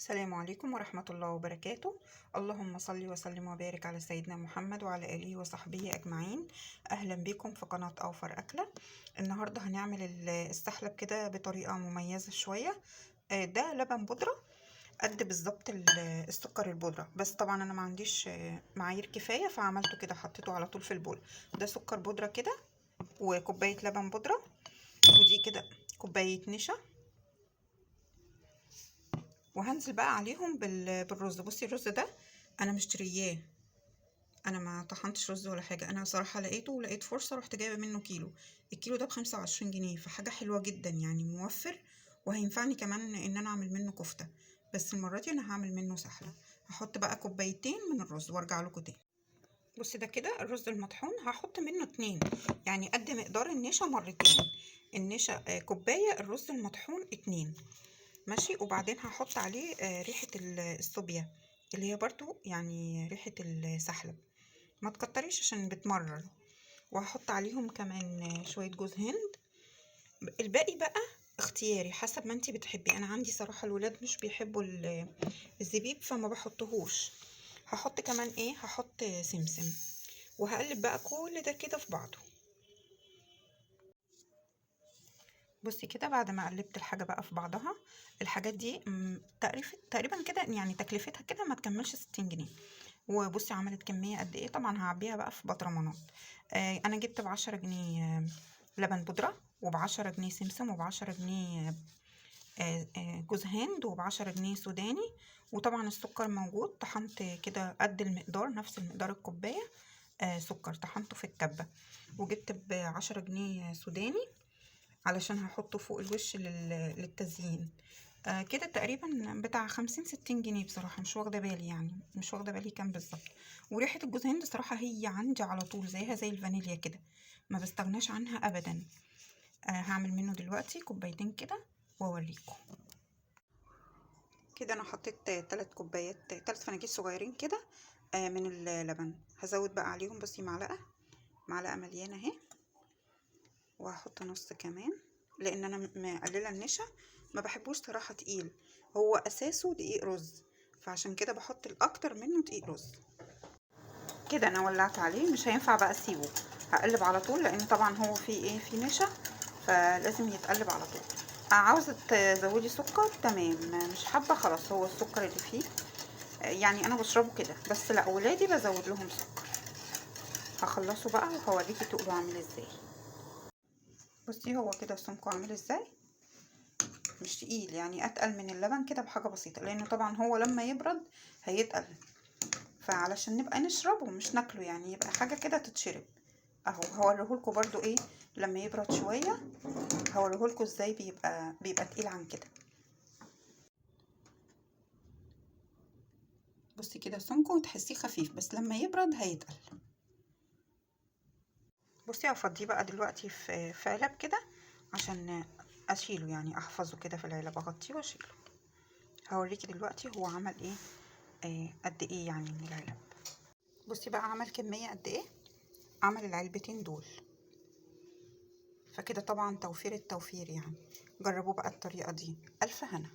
السلام عليكم ورحمة الله وبركاته. اللهم صل وسلم وبارك على سيدنا محمد وعلى آله وصحبه أجمعين. أهلا بكم في قناة أوفر أكلة. النهاردة هنعمل السحلب كده بطريقة مميزة شوية. ده لبن بودرة قد بالظبط السكر البودرة، بس طبعا أنا ما عنديش معايير كفاية فعملته كده، حطيته على طول في البول. ده سكر بودرة كده، وكوباية لبن بودرة، ودي كده كوباية نشا، وهنزل بقى عليهم بالرز. بصي الرز ده انا مشترياه، انا ما طحنتش رز ولا حاجه، انا صراحه لقيته ولقيت فرصه رحت جايبه منه كيلو. الكيلو ده ب25 جنيه، فحاجه حلوه جدا يعني، موفر، وهينفعني كمان ان انا اعمل منه كفته. بس المره دي انا هعمل منه سحله. هحط بقى كوبايتين من الرز وارجع لكم تاني. بصي ده كده الرز المطحون، هحط منه 2، يعني قد مقدار النشا مرتين. النشا كوبايه، الرز المطحون 2. ماشي. وبعدين هحط عليه ريحة الصوبيا، اللي هي برضو يعني ريحة السحلب، ما تكتريش عشان بتمرر. وهحط عليهم كمان شوية جوز هند. الباقي بقى اختياري حسب ما انتي بتحبي. انا عندي صراحة الولاد مش بيحبوا الزبيب فما بحطهوش. هحط كمان ايه، هحط سمسم. وهقلب بقى كل ده كده في بعضه. بصي كده بعد ما قلبت الحاجة بقى في بعضها، الحاجات دي تقريبا كده يعني تكلفتها كده ما تكملش 60 جنيه. وبصي عملت كمية قد ايه. طبعا هعبيها بقى في بطرمانات. انا جبت ب10 جنيه لبن بودرة، وب10 جنيه سمسم، وب10 جنيه جوز هند، وب10 جنيه سوداني. وطبعا السكر موجود، طحنت كده قد المقدار، نفس المقدار الكوباية سكر طحنته في الكبة. وجبت ب10 جنيه سوداني علشان هحطه فوق الوش للتزيين. كده تقريبا بتاع 50-60 جنيه. بصراحة مش واخدة بالي، يعني مش واخدة بالي كام بالظبط. وريحة الجوز هند صراحة هي عندي على طول زيها زي الفانيليا كده، ما بستغناش عنها ابدا. هعمل منه دلوقتي كوبايتين كده واوريكم. كده انا حطيت 3 فناجيل صغيرين كده من اللبن. هزود بقى عليهم، بصي معلقة مليانة اهي، وهحط نص كمان لان انا مقلله النشا، ما بحبوش صراحه تقيل، هو اساسه دقيق رز، فعشان كده بحط الاكتر منه دقيق رز. كده انا ولعت عليه، مش هينفع بقى اسيبه، هقلب على طول لان طبعا هو فيه ايه، فيه نشا، فلازم يتقلب على طول. عاوزه تزودي سكر تمام، مش حابه خلاص هو السكر اللي فيه. يعني انا بشربه كده بس، لا ولادي بزود لهم سكر. هخلصه بقى وهوريكي تقله عامل ازاي. بصي هو كده سمكه عامل ازاي، مش تقيل، يعني اتقل من اللبن كده بحاجه بسيطه، لان طبعا هو لما يبرد هيتقل، فعلشان نبقى نشربه مش ناكله، يعني يبقى حاجه كده تتشرب. اهو هوريهولكوا برضو ايه لما يبرد شويه، هوريهولكوا ازاي بيبقى تقيل عن كده. بصي كده سمكه تحسيه خفيف، بس لما يبرد هيتقل. بصي هفضيه بقى دلوقتي في علب كده عشان اشيله، يعني احفظه كده في العلب، اغطيه واشيله. هوريكي دلوقتي هو عمل ايه، قد ايه يعني من العلب. بصي بقى عمل كمية قد ايه، عمل العلبتين دول، فكده طبعا توفير التوفير يعني. جربوا بقى الطريقة دي، ألف هنا.